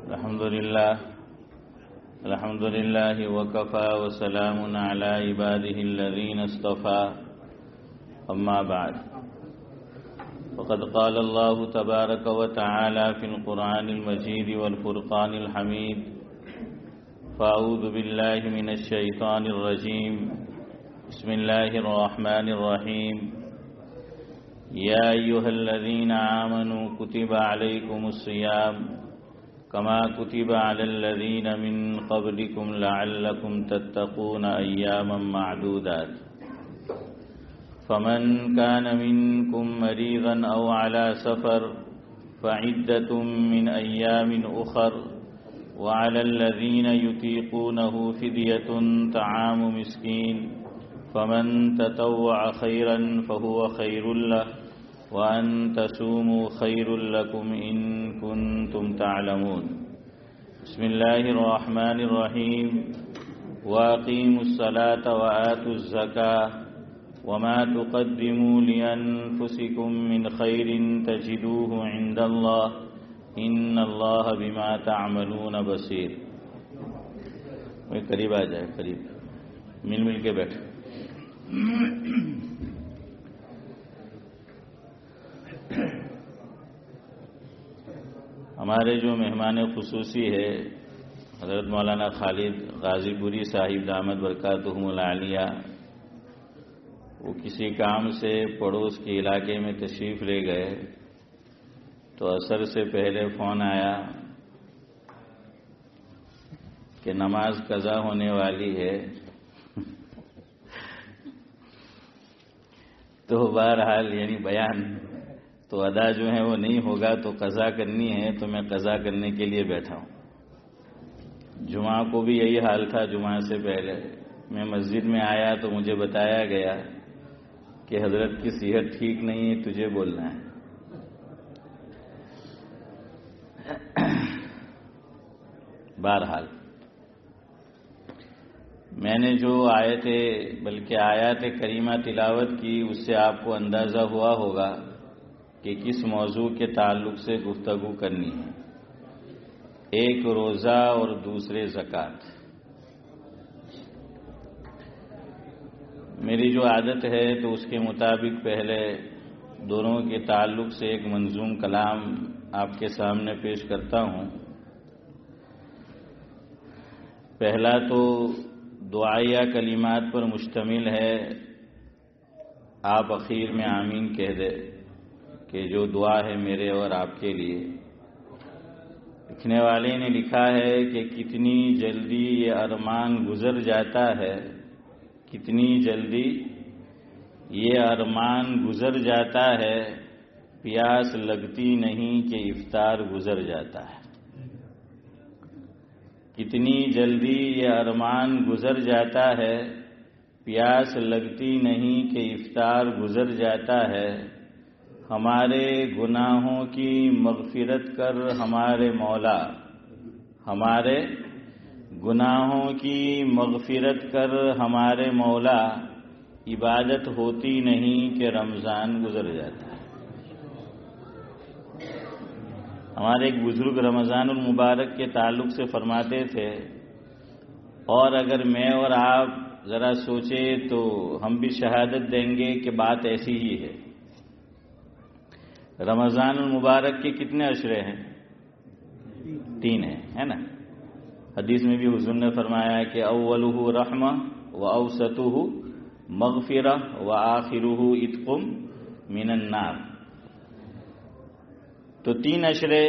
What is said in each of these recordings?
الحمد لله وكفى وسلام على عباده الذين اصطفى أما بعد فقد قال الله تبارك وتعالى في القرآن المجيد والفرقان الحميد فأعوذ بالله من الشيطان الرجيم بسم الله الرحمن الرحيم يا أيها الذين آمنوا كتب عليكم الصيام كما كتب على الذين من قبلكم لعلكم تتقون أياما معدودات فمن كان منكم مريضا أو على سفر فعدة من أيام أخر وعلى الذين يطيقونه فدية طعام مسكين فمن تطوع خيرا فهو خير له وأن تصوموا خير لكم إن كنتم تعلمون بسم الله الرحمن الرحيم وأقيموا الصلاة وآتوا الزكاة وما تقدموا لأنفسكم من خير تجدوه عند الله إن الله بما تعملون بصير. قریب آ جائے، قریب مل کے بیٹھے. ہمارے جو مہمان خصوصی ہے حضرت مولانا خالد غازی پوری صاحب دامت برکاتہم العالیہ، وہ کسی کام سے پڑوس کے علاقے میں تشریف لے گئے تو عصر سے پہلے فون آیا کہ نماز قضا ہونے والی ہے. تو بہرحال یعنی بیان تو ادا جو ہے وہ نہیں ہوگا، تو قضا کرنی ہے، تو میں قضا کرنے کے لیے بیٹھا ہوں. جمعہ کو بھی یہی حال تھا. جمعہ سے پہلے میں مسجد میں آیا تو مجھے بتایا گیا کہ حضرت کی صحت ٹھیک نہیں ہے، تجھے بولنا ہے. بہرحال میں نے جو آیات کریمہ تلاوت کی اس سے آپ کو اندازہ ہوا ہوگا کہ کس موضوع کے تعلق سے گفتگو کرنی ہے. ایک روزہ اور دوسرے زکوٰۃ. میری جو عادت ہے تو اس کے مطابق پہلے دونوں کے تعلق سے ایک منظوم کلام آپ کے سامنے پیش کرتا ہوں. پہلا تو دعائیہ کلمات پر مشتمل ہے. آپ اخیر میں آمین کہہ دے کہ جو دعا ہے میرے اور آپ کے لیے. لکھنے والے نے لکھا ہے کہ کتنی جلدی یہ ارمان گزر جاتا ہے، کتنی جلدی یہ ارمان گزر جاتا ہے، پیاس لگتی نہیں کہ افطار گزر جاتا ہے. کتنی جلدی یہ ارمان گزر جاتا ہے، پیاس لگتی نہیں کہ افطار گزر جاتا ہے. ہمارے گناہوں کی مغفرت کر ہمارے مولا، ہمارے گناہوں کی مغفرت کر ہمارے مولا. عبادت ہوتی نہیں کہ رمضان گزر جاتا ہے. ہمارے ایک بزرگ رمضان المبارک کے تعلق سے فرماتے تھے، اور اگر میں اور آپ ذرا سوچے تو ہم بھی شہادت دیں گے کہ بات ایسی ہی ہے. رمضان المبارک کے کتنے عشرے ہیں؟ 3 ہیں، ہے نا. حدیث میں بھی حضور نے فرمایا کہ اولہ رحمہ و اوسطہ مغفرہ و آخرہ عتق من النار. تو 3 عشرے،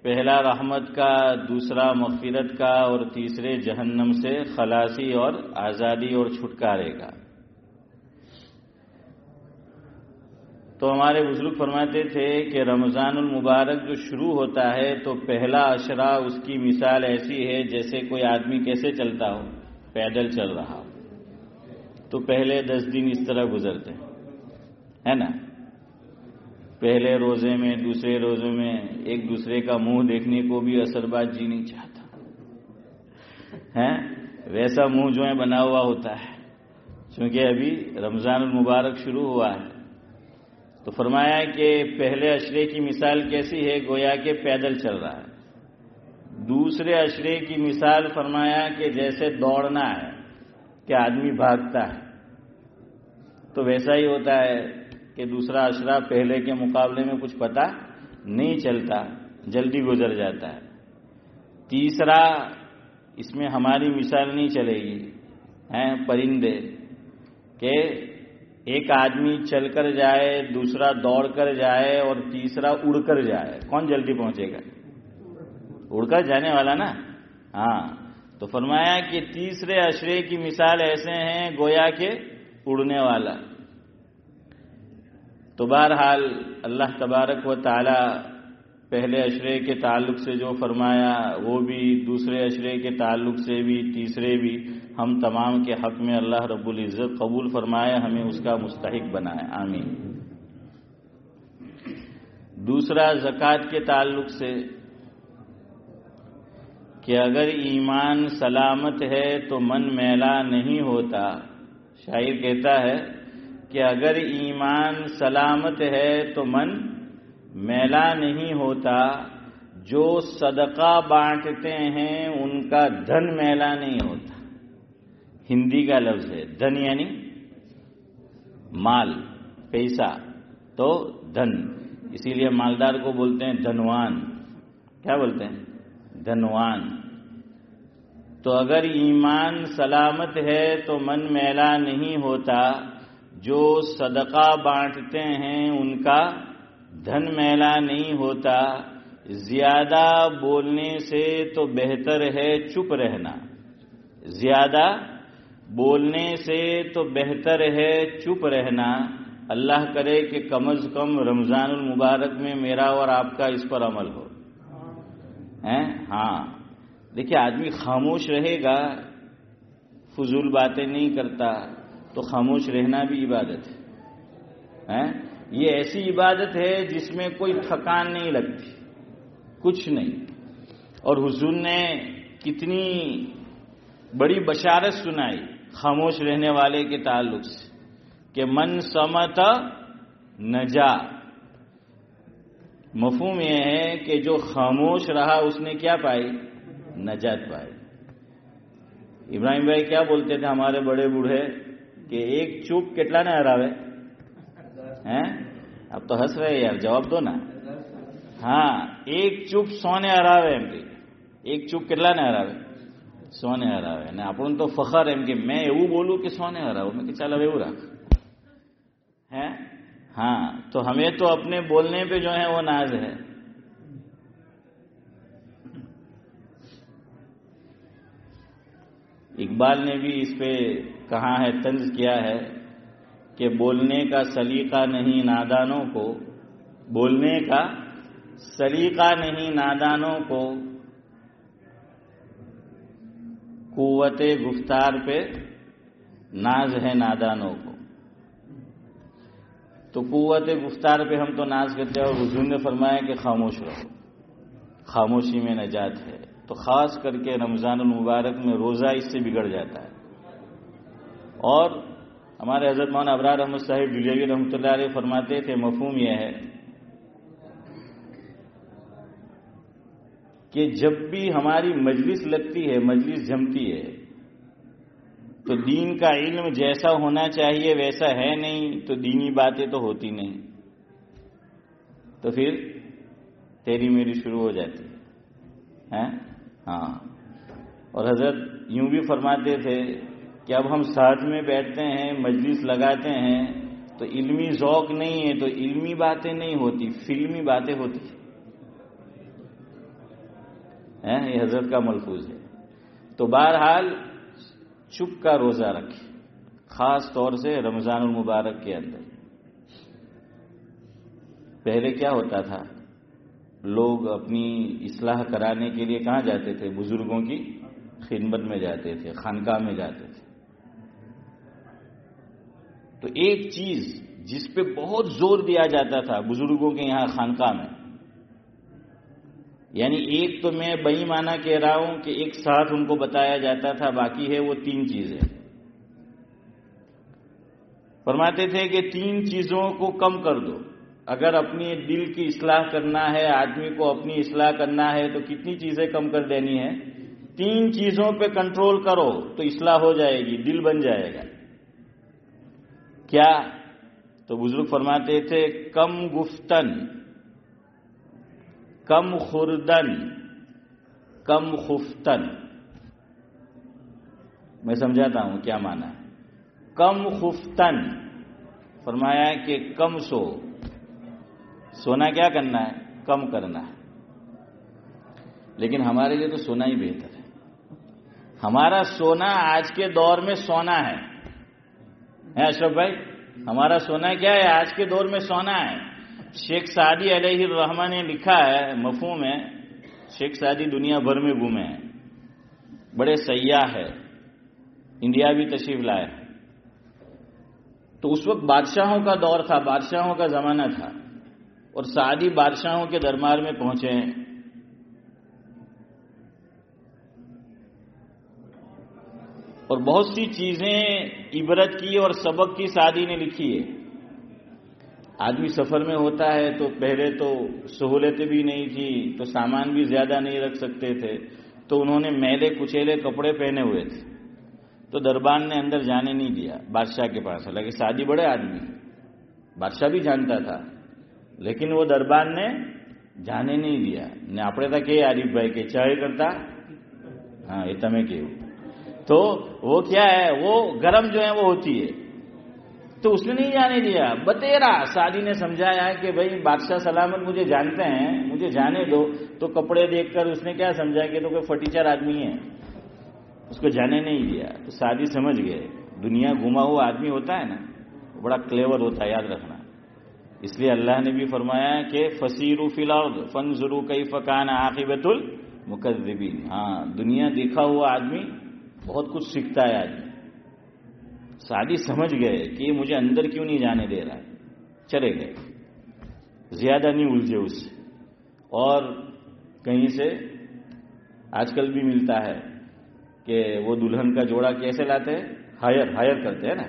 پہلا رحمت کا، دوسرا مغفرت کا، اور تیسرے جہنم سے خلاصی اور آزادی اور چھٹکارے کا. تو ہمارے بزرگ فرماتے تھے کہ رمضان المبارک جو شروع ہوتا ہے تو پہلا عشرہ اس کی مثال ایسی ہے جیسے کوئی آدمی کیسے چلتا ہو، پیدل چل رہا ہو. تو پہلے 10 دن اس طرح گزرتے ہیں، ہے نا. پہلے روزے میں، دوسرے روزے میں ایک دوسرے کا منہ دیکھنے کو بھی اثر باز جی نہیں چاہتا ہے. ویسا منہ جو ہے بنا ہوا ہوتا ہے، چونکہ ابھی رمضان المبارک شروع ہوا ہے. تو فرمایا کہ پہلے عشرے کی مثال کیسی ہے؟ گویا کہ پیدل چل رہا ہے. دوسرے اشرے کی مثال فرمایا کہ جیسے دوڑنا ہے کہ آدمی بھاگتا ہے، تو ویسا ہی ہوتا ہے کہ دوسرا اشرا پہلے کے مقابلے میں کچھ پتہ نہیں چلتا، جلدی گزر جاتا ہے۔ تیسرا، اس میں ہماری مثال نہیں چلے گی، ہیں پرندے، کہ ایک آدمی چل کر جائے، دوسرا دوڑ کر جائے اور تیسرا اڑ کر جائے، کون جلدی پہنچے گا؟ اڑ کر جانے والا نا۔ ہاں، تو فرمایا کہ تیسرے اشرے کی مثال ایسے ہیں گویا کہ اڑنے والا۔ تو بہرحال اللہ تبارک و تعالی پہلے اشرے کے تعلق سے جو فرمایا وہ بھی، دوسرے اشرے کے تعلق سے بھی، تیسرے بھی، ہم تمام کے حق میں اللہ رب العزت قبول فرمائے، ہمیں اس کا مستحق بنائے، آمین۔ دوسرا زکوٰۃ کے تعلق سے کہ اگر ایمان سلامت ہے تو من میلا نہیں ہوتا۔ شاعر کہتا ہے کہ اگر ایمان سلامت ہے تو من میلا نہیں ہوتا، جو صدقہ بانٹتے ہیں ان کا دھن میلا نہیں ہوتا۔ ہندی کا لفظ ہے دھن، یعنی مال، پیسہ، تو دھن، اسی لیے مالدار کو بولتے ہیں دھنوان۔ کیا بولتے ہیں؟ دھنوان۔ تو اگر ایمان سلامت ہے تو من میلا نہیں ہوتا، جو صدقہ بانٹتے ہیں ان کا دھن میلا نہیں ہوتا۔ زیادہ بولنے سے تو بہتر ہے چپ رہنا، زیادہ بولنے سے تو بہتر ہے چپ رہنا۔ اللہ کرے کہ کم از کم رمضان المبارک میں میرا اور آپ کا اس پر عمل ہو۔ ہاں، دیکھیے آدمی خاموش رہے گا، فضول باتیں نہیں کرتا، تو خاموش رہنا بھی عبادت ہے۔ یہ ایسی عبادت ہے جس میں کوئی تھکان نہیں لگتی، کچھ نہیں۔ اور حضور نے کتنی بڑی بشارت سنائی خاموش رہنے والے کے تعلق سے کہ من صمت نجا۔ مفہوم یہ ہے کہ جو خاموش رہا اس نے کیا پائی؟ نجات پائی۔ ابراہیم بھائی کیا بولتے تھے ہمارے بڑے بوڑھے کہ ایک چوپ کتلا نہ ہراوے؟ اب تو ہنس رہے یار، جواب دو نا۔ ہاں، ایک چوپ سونے ہراوے એમ કે એક ચૂપ કેટલા ને હરાવે؟ સોને હરાવે। અને આપણું તો ફખર એમ કે મેં એવું બોલું કે સોને હરાવું, મેં કે ચાલ હવે એવું રાખ ہے۔ ہاں، تو ہمیں تو اپنے بولنے پہ جو ہے وہ ناز ہے۔ اقبال نے بھی اس پہ کہا ہے، طنز کیا ہے کہ بولنے کا سلیقہ نہیں نادانوں کو، بولنے کا سلیقہ نہیں نادانوں کو، قوت گفتار پہ ناز ہے نادانوں کو۔ تو قوت گفتار پہ ہم تو ناز کرتے ہیں، اور حضور نے فرمایا کہ خاموش رہو، خاموشی میں نجات ہے۔ تو خاص کر کے رمضان المبارک میں روزہ اس سے بگڑ جاتا ہے۔ اور ہمارے حضرت مولانا ابرار احمد صاحب دہلوی رحمۃ اللہ علیہ فرماتے تھے، مفہوم یہ ہے کہ جب بھی ہماری مجلس لگتی ہے، مجلس جمتی ہے، تو دین کا علم جیسا ہونا چاہیے ویسا ہے نہیں، تو دینی باتیں تو ہوتی نہیں، تو پھر تیری میری شروع ہو جاتی ہے۔ ہاں، اور حضرت یوں بھی فرماتے تھے کہ اب ہم ساتھ میں بیٹھتے ہیں، مجلس لگاتے ہیں، تو علمی ذوق نہیں ہے، تو علمی باتیں نہیں ہوتی، فلمی باتیں ہوتی ہیں۔ یہ حضرت کا ملفوظ ہے۔ تو بہرحال چپ کا روزہ رکھے، خاص طور سے رمضان المبارک کے اندر۔ پہلے کیا ہوتا تھا، لوگ اپنی اصلاح کرانے کے لیے کہاں جاتے تھے؟ بزرگوں کی خدمت میں جاتے تھے، خانقاہ میں جاتے تھے۔ تو ایک چیز جس پہ بہت زور دیا جاتا تھا بزرگوں کے یہاں خانقاہ میں، یعنی ایک تو میں بئی معنی کہہ رہا ہوں کہ ایک ساتھ ان کو بتایا جاتا تھا، باقی ہے وہ 3 چیزیں۔ فرماتے تھے کہ 3 چیزوں کو کم کر دو، اگر اپنی دل کی اصلاح کرنا ہے، آدمی کو اپنی اصلاح کرنا ہے تو کتنی چیزیں کم کر دینی ہے؟ 3 چیزوں پہ کنٹرول کرو تو اصلاح ہو جائے گی، دل بن جائے گا. کیا؟ تو بزرگ فرماتے تھے کم گفتن، کم خوردن، کم خفتن. میں سمجھاتا ہوں کیا معنی ہے. کم خفتن فرمایا کہ کم سونا کیا کرنا ہے؟ کم کرنا ہے. لیکن ہمارے لیے تو سونا ہی بہتر ہے. ہمارا سونا آج کے دور میں سونا ہے اشرف بھائی، ہمارا سونا کیا ہے؟ آج کے دور میں سونا ہے. شیخ سعدی علیہ الرحمہ نے لکھا ہے مفہوم ہے. شیخ سعدی دنیا بھر میں گھومے ہیں، بڑے سیاح ہے، انڈیا بھی تشریف لائے. تو اس وقت بادشاہوں کا دور تھا، بادشاہوں کا زمانہ تھا، اور سعدی بادشاہوں کے دربار میں پہنچے ہیں. اور بہت سی چیزیں عبرت کی اور سبق کی سعدی نے لکھی ہے. آدمی سفر میں ہوتا ہے تو پہلے تو سہولتیں بھی نہیں تھی، تو سامان بھی زیادہ نہیں رکھ سکتے تھے، تو انہوں نے میلے کچیلے کپڑے پہنے ہوئے تھے. تو دربار نے اندر جانے نہیں دیا بادشاہ کے پاس. حالانکہ سعدی بڑے آدمی، بادشاہ بھی جانتا تھا، لیکن وہ دربار نے جانے نہیں دیا. نے اپنے تھا کہ عارف بھائی کے چاہے کرتا ہاں یہ تمہیں کہ تو وہ کیا ہے، وہ گرم جو ہے وہ ہوتی ہے، تو اس نے نہیں جانے دیا. بتیرا سعدی نے سمجھایا کہ بھائی بادشاہ سلامت مجھے جانتے ہیں، مجھے جانے دو. تو کپڑے دیکھ کر اس نے کیا سمجھا کہ تو کوئی فٹیچر آدمی ہے، اس کو جانے نہیں دیا. تو سعدی سمجھ گئے دنیا گھما ہوا آدمی ہوتا ہے نا، بڑا کلیور ہوتا ہے، یاد رکھنا. اس لیے اللہ نے بھی فرمایا کہ فسیروا فی الارض فانظروا کیف کان عاقبۃ المکذبین. ہاں دنیا دیکھا ہوا آدمی بہت کچھ سیکھتا ہے آدمی. سعدی سمجھ گئے کہ یہ مجھے اندر کیوں نہیں جانے دے رہا ہے، چلے گئے، زیادہ نہیں الجھے اس سے. اور کہیں سے آج کل بھی ملتا ہے کہ وہ دلہن کا جوڑا کیسے لاتے ہیں؟ ہائر کرتے ہیں نا.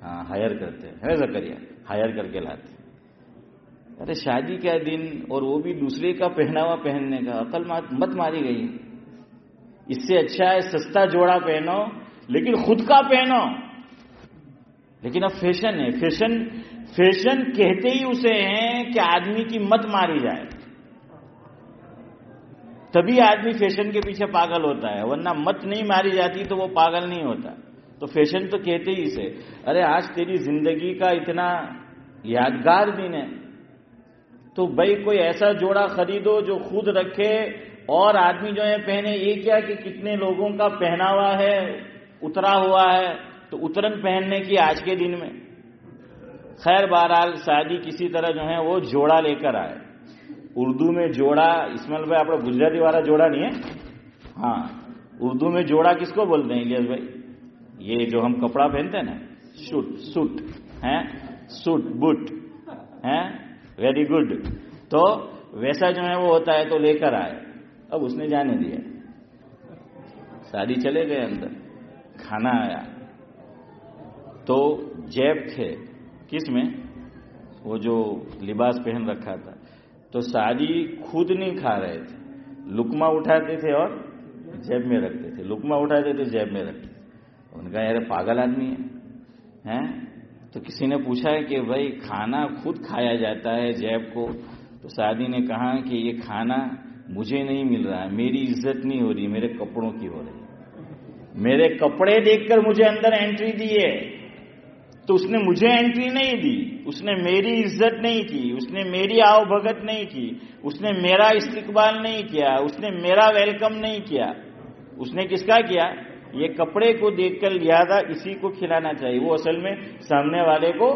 ہاں ہائر کرتے ہیں زکریا، ہائر کر کے لاتے ہیں. ارے شادی کا دن اور وہ بھی دوسرے کا پہناوا پہننے کا، عقل مت ماری گئی. اس سے اچھا ہے سستا جوڑا پہنو لیکن خود کا پہنو. لیکن اب فیشن ہے، فیشن کہتے ہی اسے ہیں کہ آدمی کی مت ماری جائے، تبھی آدمی فیشن کے پیچھے پاگل ہوتا ہے، ورنہ مت نہیں ماری جاتی تو وہ پاگل نہیں ہوتا. تو فیشن تو کہتے ہی اسے. ارے آج تیری زندگی کا اتنا یادگار دن ہے تو بھائی کوئی ایسا جوڑا خریدو جو خود رکھے اور آدمی جو ہے پہنے. یہ کیا کہ کتنے لوگوں کا پہناوا ہے اترا ہوا ہے، تو اترن پہننے کی آج کے دن میں. خیر بہرحال سعدی کسی طرح جو ہے وہ جوڑا لے کر آئے. اردو میں جوڑا اسماعیل بھائی آپ گجراتی والا جوڑا نہیں ہے. ہاں اردو میں جوڑا کس کو بولتے ہیں الیاس بھائی؟ یہ جو ہم کپڑا پہنتے ہیں نا، سوٹ ہیں، سوٹ بوٹ ہیں، ویری گڈ. تو ویسا جو ہے وہ ہوتا ہے، تو لے کر آئے. اب اس نے جانے دیا. سعدی چلے گئے اندر، کھانا آیا تو جیب تھے کس میں؟ وہ جو لباس پہن رکھا تھا. تو سعدی خود نہیں کھا رہے تھے، لقمہ اٹھاتے تھے اور جیب میں رکھتے تھے، لقمہ اٹھاتے تھے جیب میں رکھتے تھے. ان کا یار پاگل آدمی ہے. تو کسی نے پوچھا ہے کہ بھائی کھانا خود کھایا جاتا ہے جیب کو. تو سعدی نے کہا کہ یہ کھانا مجھے نہیں مل رہا ہے، میری عزت نہیں ہو رہی، میرے کپڑوں کی ہو رہی. میرے کپڑے دیکھ کر مجھے اندر انٹری دی ہے، تو اس نے مجھے انٹری نہیں دی، اس نے میری عزت نہیں کی، اس نے میری آؤ بھگت نہیں کی، اس نے میرا استقبال نہیں کیا، اس نے میرا ویلکم نہیں کیا. اس نے کس کا کیا؟ یہ کپڑے کو دیکھ کر لہذا اسی کو کھلانا چاہیے. وہ اصل میں سامنے والے کو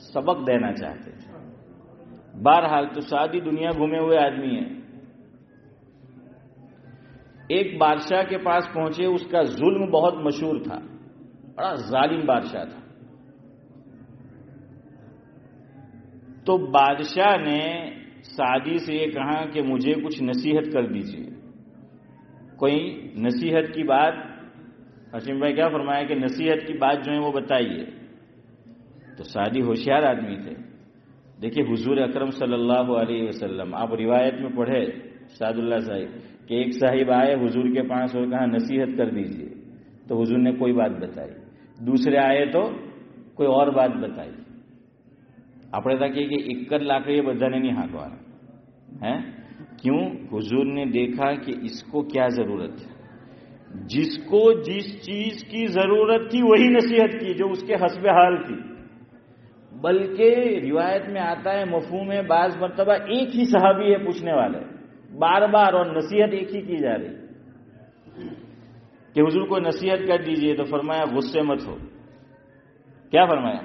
سبق دینا چاہتے تھے. بہرحال تو سعدی دنیا گھومے ہوئے آدمی ہے. ایک بادشاہ کے پاس پہنچے، اس کا ظلم بہت مشہور تھا، بڑا ظالم بادشاہ تھا. تو بادشاہ نے سعدی سے یہ کہا کہ مجھے کچھ نصیحت کر دیجیے، کوئی نصیحت کی بات. حشیم بھائی کیا فرمایا کہ نصیحت کی بات جو ہے وہ بتائیے. تو سعدی ہوشیار آدمی تھے، دیکھیے حضور اکرم صلی اللہ علیہ وسلم، آپ روایت میں پڑھے شاد اللہ صاحب کہ ایک صاحب آئے حضور کے پاس اور کہا نصیحت کر دیجئے، تو حضور نے کوئی بات بتائی. دوسرے آئے تو کوئی اور بات بتائی. આપણે તા કહીએ کہ ایک લાકડીએ બધાને નહીં હાંકવાના ہیں. کیوں؟ حضور نے دیکھا کہ اس کو کیا ضرورت ہے. جس کو جس چیز کی ضرورت تھی وہی نصیحت کی جو اس کے حسب حال تھی. بلکہ روایت میں آتا ہے مفہوم ہے بعض مرتبہ ایک ہی صحابی ہے پوچھنے والے بار بار اور نصیحت ایک ہی کی جا رہی کہ حضور کو نصیحت کر دیجئے. تو فرمایا غصے مت ہو. کیا فرمایا؟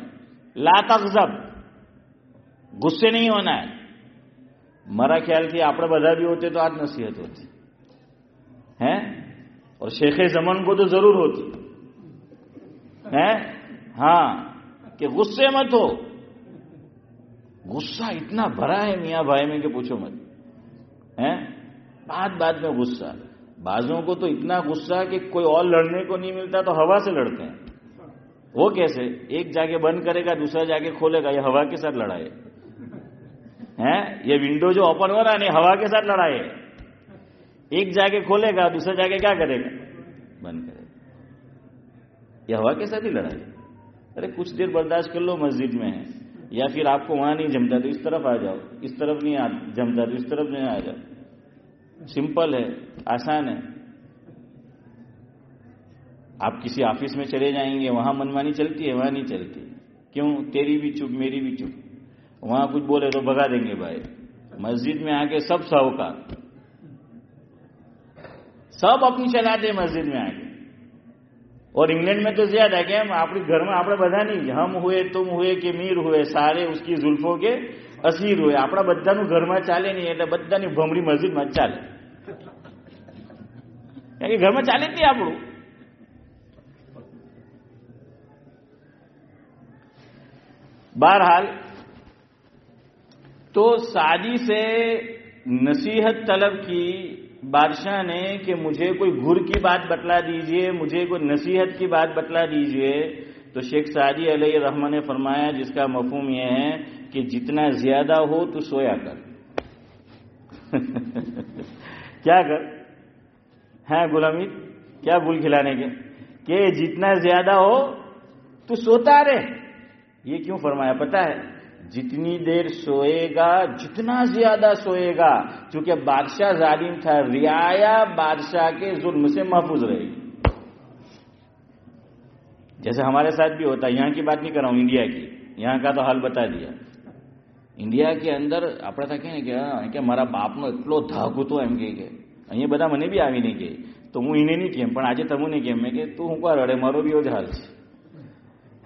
لا تغضب، غصے نہیں ہونا ہے. મારા ખ્યાલથી આપણે બધા بھی ہوتے تو آج نصیحت ہوتی ہیں، اور شیخ زمان کو تو ضرور ہوتی ہیں. ہاں کہ غصے مت ہو. غصہ اتنا بھرا ہے میاں بھائی میں کہ پوچھو مت ہیں. بات میں غصہ. بعضوں کو تو اتنا غصہ کہ کوئی اور لڑنے کو نہیں ملتا تو ہوا سے لڑتے ہیں. وہ کیسے؟ ایک جا کے بند کرے گا دوسرا جا کے کھولے گا، یہ ہوا کے ساتھ لڑائی ہے. یہ ونڈو جو اوپن ہو رہا ہے نہیں، ہوا کے ساتھ لڑائی ہے. ایک جا کے کھولے گا دوسرا جا کے کیا کرے گا؟ بند کرے گا. یہ ہوا کے ساتھ ہی لڑائی ہے. ارے کچھ دیر برداشت کر لو، مسجد میں ہے، یا پھر آپ کو وہاں نہیں جمتا تو اس طرف آ جاؤ، اس طرف نہیں جمتا تو اس طرف نہیں آ جاؤ. سمپل ہے، آسان ہے. آپ کسی آفس میں چلے جائیں گے وہاں منمانی چلتی ہے، وہاں نہیں چلتی. کیوں؟ تیری بھی چپ میری بھی چپ. وہاں کچھ بولے تو بھگا دیں گے بھائی. مسجد میں آ کے سب ساہوکار، سب اپنی چلاتے ہیں مسجد میں آ کے. اور انگلینڈ میں تو زیادہ ہے کہ ہم اپنے گھر میں આપણે બધા નહીં، ہم ہوئے تم ہوئے کہ میر ہوئے سارے اس کی زلفوں کے اسیر ہوئے. આપણા બધાનું ઘરમાં ચાલે નહીં એટલે બધાની ભમરી મસ્જિદમાં જ ચાલે. કારણ કે ઘરમાં ચાલે જ નહીં આપણું. بہرحال تو سعدی سے نصیحت طلب کی بادشاہ نے کہ مجھے کوئی گھر کی بات بتلا دیجئے، مجھے کوئی نصیحت کی بات بتلا دیجئے. تو شیخ سعدی علیہ رحمہ نے فرمایا جس کا مفہوم یہ ہے کہ جتنا زیادہ ہو تو سویا کر. کیا کر؟ ہیں غلامی کیا گل کھلانے کے کہ جتنا زیادہ ہو تو سوتا رہے. یہ کیوں فرمایا پتہ ہے؟ جتنی دیر سوئے گا جتنا زیادہ سوئے گا، چونکہ بادشاہ ظالم تھا، رعایا بادشاہ کے ظلم سے محفوظ رہے گی. جیسے ہمارے ساتھ بھی ہوتا ہے. یہاں کی بات نہیں کر رہا ہوں، انڈیا کی. یہاں کا تو حال بتا دیا. انڈیا کے اندر આપણે તા કે મારા બાપનો એટલો ધાક હતો એમ કે અહીંયા બધા મને બી આવી નહીં કે તો હું એને નહીં કેમ પણ આજે તમને કેમ મેં કે તું હું કા રડે મારો બી એવો જ હાલ છે.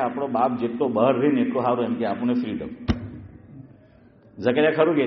આપણો બાપ જેટલો બહાર રહે ને એટલો સારો, એમ કે આપણને ફ્રીડમ જકર્યા ખરું કે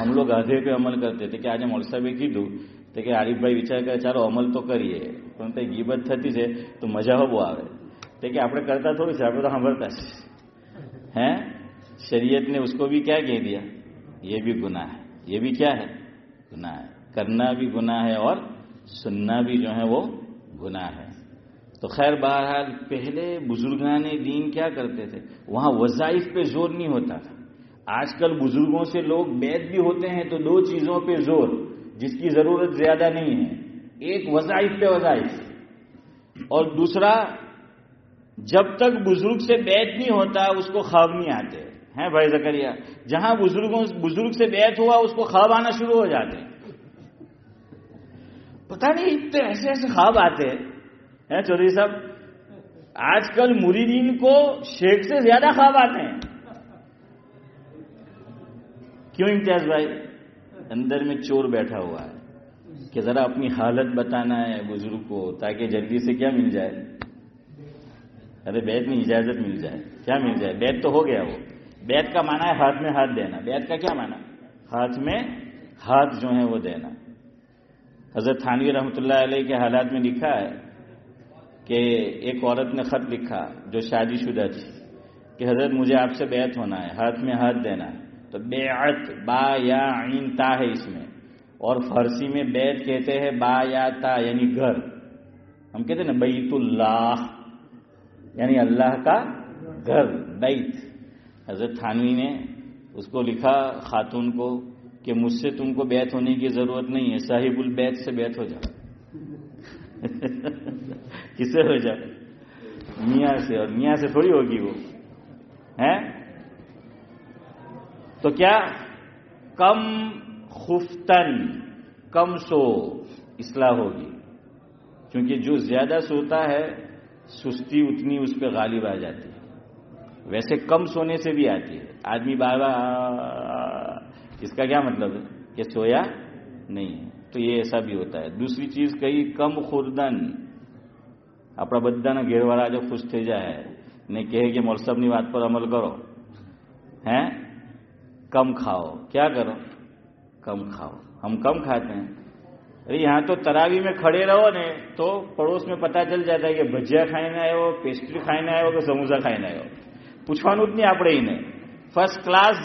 ہم لوگ آدھے پہ عمل کرتے تھے کہ آج مول صاحب કીધું તો કે આરીફ ભાઈ વિચાર કરે ચાલો અમલ તો કરીએ, પણ તે ગીબત થતી છે તો મજા બહુ આવે તે કે આપણે કરતા થોડું છે, આપણે તો સાંભળતા છે. ہیں شریعت نے اس کو بھی کیا کہہ دیا, یہ بھی گناہ ہے, یہ بھی کیا ہے, گناہ ہے. کرنا بھی گناہ ہے اور سننا بھی جو ہے وہ گناہ ہے. تو خیر بہرحال پہلے بزرگان دین کیا کرتے تھے, وہاں وظائف پہ زور نہیں ہوتا تھا. آج کل بزرگوں سے لوگ بیعت بھی ہوتے ہیں تو دو چیزوں پہ زور جس کی ضرورت زیادہ نہیں ہے, ایک وظائف پہ وظائف, اور دوسرا جب تک بزرگ سے بیعت نہیں ہوتا اس کو خواب نہیں آتے ہیں. بھائی زکریا, جہاں بزرگ سے بیعت ہوا اس کو خواب آنا شروع ہو جاتے ہیں. پتہ نہیں اتنے ایسے ایسے خواب آتے ہیں چودھری صاحب. آج کل مریدین کو شیخ سے زیادہ خواب آتے ہیں. کیوں امتیاز بھائی؟ اندر میں چور بیٹھا ہوا ہے کہ ذرا اپنی حالت بتانا ہے بزرگ کو تاکہ جلدی سے کیا مل جائے, ارے بیعت میں اجازت مل جائے. کیا مل جائے؟ بیعت تو ہو گیا. وہ بیعت کا معنی ہے ہاتھ میں ہاتھ دینا. بیعت کا کیا معنی؟ ہاتھ میں ہاتھ جو ہے وہ دینا. حضرت تھانوی رحمۃ اللہ علیہ کے حالات میں لکھا ہے کہ ایک عورت نے خط لکھا جو شادی شدہ تھی کہ حضرت مجھے آپ سے بیعت ہونا ہے, ہاتھ میں ہاتھ دینا ہے. تو بیعت با یا عین تا ہے اس میں, اور فارسی میں بیعت کہتے ہیں با یا تا یعنی گھر. ہم کہتے ہیں نا بیت اللہ یعنی اللہ کا گھر, بیت. حضرت تھانوی نے اس کو لکھا خاتون کو کہ مجھ سے تم کو بیعت ہونے کی ضرورت نہیں ہے, صاحب البیت سے بیعت ہو جاؤ. کس سے ہو جاؤ؟ میاں سے, اور میاں سے تھوڑی ہوگی وہ ہیں. تو کیا کم خفتن, کم سو اصلاح ہوگی, کیونکہ جو زیادہ سوتا ہے سستی اتنی اس پہ غالب آ جاتی ہے. ویسے کم سونے سے بھی آتی ہے. آدمی بار بار اس کا کیا مطلب ہے کہ سویا نہیں ہے, تو یہ ایسا بھی ہوتا ہے. دوسری چیز کہی کم خوردن, આપણા બધાના ઘેરવાળા જો ખુશ થઈ જાય ને કહે કે મૌલવી સાહેબની વાત પર અમલ કરો, ہیں کم کھاؤ. کیا کرو؟ کم کھاؤ. ہم کم کھاتے ہیں. ارے یہاں تو تراوی میں کھڑے رہو نے تو پڑوس میں پتا چل جاتا ہے کہ ભજીયા ખાઈને આવ્યો, પેસ્ટ્રી ખાઈને આવ્યો કે સમોસા ખાઈને આવ્યો. પૂછવાનું જ નહીં આપણે એને. ફર્સ્ટ ક્લાસ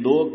2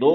2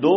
2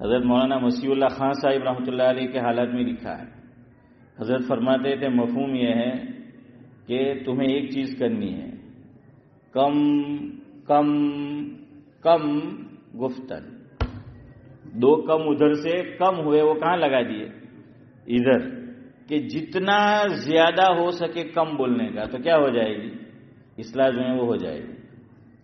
حضرت مولانا مسیح اللہ خان صاحب رحمۃ اللہ علیہ کے حالات میں لکھا ہے, حضرت فرماتے تھے مفہوم یہ ہے کہ تمہیں ایک چیز کرنی ہے, کم کم کم گفتن. 2 کم ادھر سے کم ہوئے, وہ کہاں لگا دیے؟ ادھر, کہ جتنا زیادہ ہو سکے کم بولنے کا, تو کیا ہو جائے گی؟ اصلاح جو ہے وہ ہو جائے گی,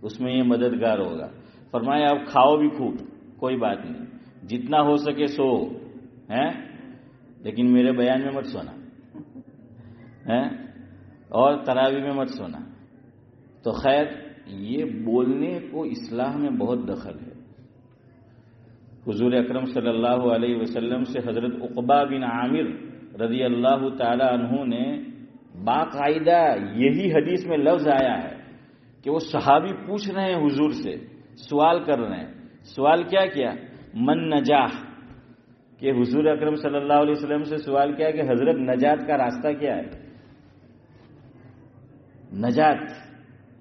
اس میں یہ مددگار ہوگا. فرمایا اب کھاؤ بھی خوب, کوئی بات نہیں, جتنا ہو سکے سو ہیں, لیکن میرے بیان میں مت سونا ہے, اور تراوی میں مت سونا. تو خیر یہ بولنے کو اصلاح میں بہت دخل ہے. حضور اکرم صلی اللہ علیہ وسلم سے حضرت عقبہ بن عامر رضی اللہ تعالی عنہ نے باقاعدہ یہی حدیث میں لفظ آیا ہے کہ وہ صحابی پوچھ رہے ہیں حضور سے، سوال کر رہے ہیں. سوال کیا من نجاح، کہ حضور اکرم صلی اللہ علیہ وسلم سے سوال کیا کہ حضرت نجات کا راستہ کیا ہے؟ نجات،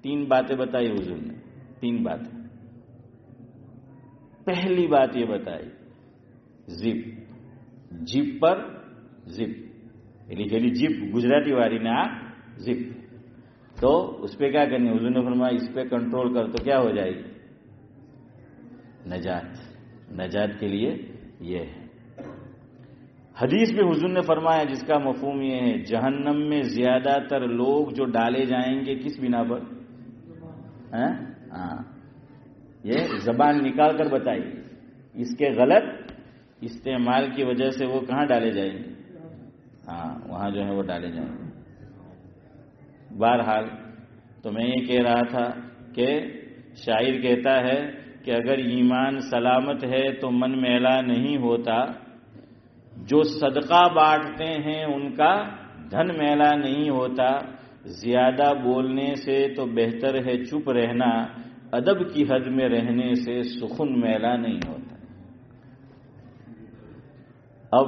3 باتیں بتائی حضور نے. 3 باتیں. پہلی بات یہ بتائی زپ، جیپ پر زپ، یعنی جیپ گجراتی والی نے زپ، تو اس پہ کیا کرنی؟ حضور نے فرمایا اس پہ کنٹرول کر تو کیا ہو جائے گی؟ نجات. نجات کے لیے یہ ہے. حدیث میں حضور نے فرمایا جس کا مفہوم یہ ہے جہنم میں زیادہ تر لوگ جو ڈالے جائیں گے کس بنا پر؟ یہ زبان نکال کر بتائیے، اس کے غلط استعمال کی وجہ سے وہ کہاں ڈالے جائیں گے؟ وہاں جو ہے وہ ڈالے جائیں گے. بہرحال تو میں یہ کہہ رہا تھا کہ شاعر کہتا ہے کہ اگر ایمان سلامت ہے تو من میلا نہیں ہوتا، جو صدقہ بانٹتے ہیں ان کا دھن میلا نہیں ہوتا، زیادہ بولنے سے تو بہتر ہے چپ رہنا، ادب کی حد میں رہنے سے سخن میلا نہیں ہوتا. اب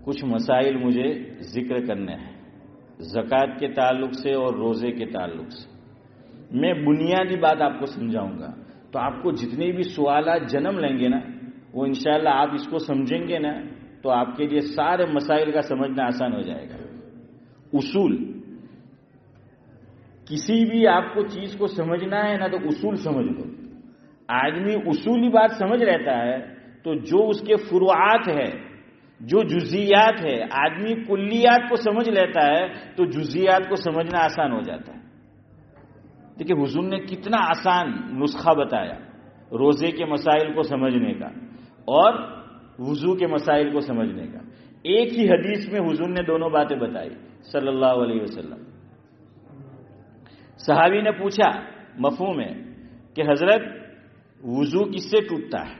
کچھ مسائل مجھے ذکر کرنے ہیں زکوٰۃ کے تعلق سے اور روزے کے تعلق سے. میں بنیادی بات آپ کو سمجھاؤں گا تو آپ کو جتنے بھی سوالات جنم لیں گے نا وہ انشاءاللہ آپ اس کو سمجھیں گے نا تو آپ کے لیے سارے مسائل کا سمجھنا آسان ہو جائے گا. اصول، کسی بھی آپ کو چیز کو سمجھنا ہے نا تو اصول سمجھ لو. آدمی اصولی بات سمجھ رہتا ہے تو جو اس کے فروعات ہے، جو جزیات ہے، آدمی کلیات کو سمجھ لیتا ہے تو جزیات کو سمجھنا آسان ہو جاتا ہے. دیکھیں حضور نے کتنا آسان نسخہ بتایا روزے کے مسائل کو سمجھنے کا اور وضو کے مسائل کو سمجھنے کا. ایک ہی حدیث میں حضور نے دونوں باتیں بتائی صلی اللہ علیہ وسلم. صحابی نے پوچھا مفہوم ہے کہ حضرت وضو کس سے ٹوٹتا ہے؟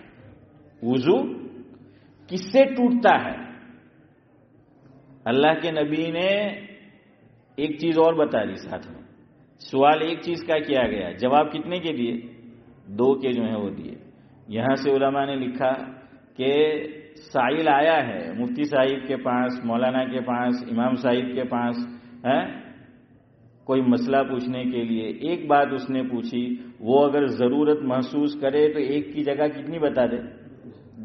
وضو کس سے ٹوٹتا ہے؟ اللہ کے نبی نے ایک چیز اور بتا دی ساتھ میں. سوال ایک چیز کا کیا گیا، جواب کتنے کے دیے؟ 2 کے جو ہیں وہ دیے. یہاں سے علماء نے لکھا کہ سائل آیا ہے مفتی صاحب کے پاس، مولانا کے پاس، امام صاحب کے پاس کوئی مسئلہ پوچھنے کے لیے. ایک بات اس نے پوچھی، وہ اگر ضرورت محسوس کرے تو ایک کی جگہ کتنی بتا دے؟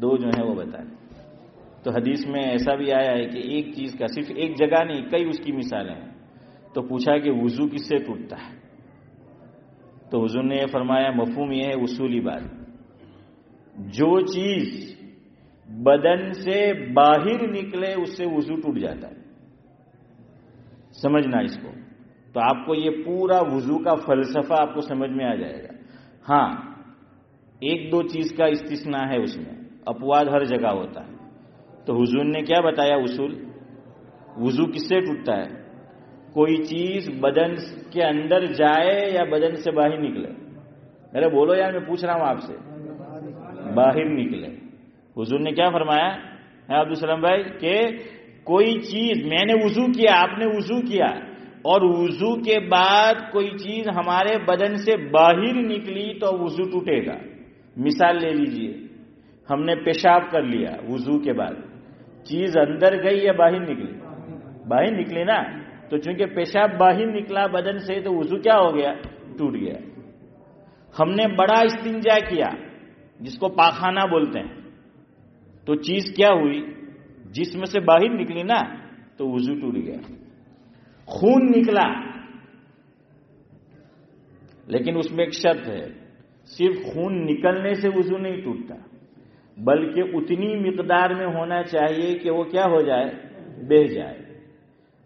2 جو ہیں وہ بتا دے. تو حدیث میں ایسا بھی آیا ہے کہ ایک چیز کا صرف ایک جگہ نہیں، کئی اس کی مثالیں ہیں. تو پوچھا کہ وضو کس سے ٹوٹتا ہے؟ تو حضور نے یہ فرمایا مفہوم یہ ہے اصولی بات، جو چیز بدن سے باہر نکلے اس سے وضو ٹوٹ جاتا ہے. سمجھنا اس کو. تو آپ کو یہ پورا وضو کا فلسفہ آپ کو سمجھ میں آ جائے گا. ہاں 1-2 چیز کا استثناء ہے اس میں، اپواد ہر جگہ ہوتا ہے. تو حضور نے کیا بتایا اصول؟ وضو کس سے ٹوٹتا ہے؟ کوئی چیز بدن کے اندر جائے یا بدن سے باہر نکلے. ارے بولو یار، میں پوچھ رہا ہوں آپ سے. باہر نکلے. حضور نے کیا فرمایا عبدالسلام بھائی کہ کوئی چیز، میں نے وضو کیا، آپ نے وضو کیا اور وضو کے بعد کوئی چیز ہمارے بدن سے باہر نکلی تو وضو ٹوٹے گا. مثال لے لیجئے، ہم نے پیشاب کر لیا وضو کے بعد، چیز اندر گئی یا باہر نکلی؟ باہر نکلی نا. تو چونکہ پیشاب باہر نکلا بدن سے تو وضو کیا ہو گیا؟ ٹوٹ گیا. ہم نے بڑا استنجا کیا جس کو پاخانہ بولتے ہیں، تو چیز کیا ہوئی؟ جسم سے باہر نکلی نا تو وضو ٹوٹ گیا. خون نکلا، لیکن اس میں ایک شرط ہے، صرف خون نکلنے سے وضو نہیں ٹوٹتا بلکہ اتنی مقدار میں ہونا چاہیے کہ وہ کیا ہو جائے؟ بہہ جائے.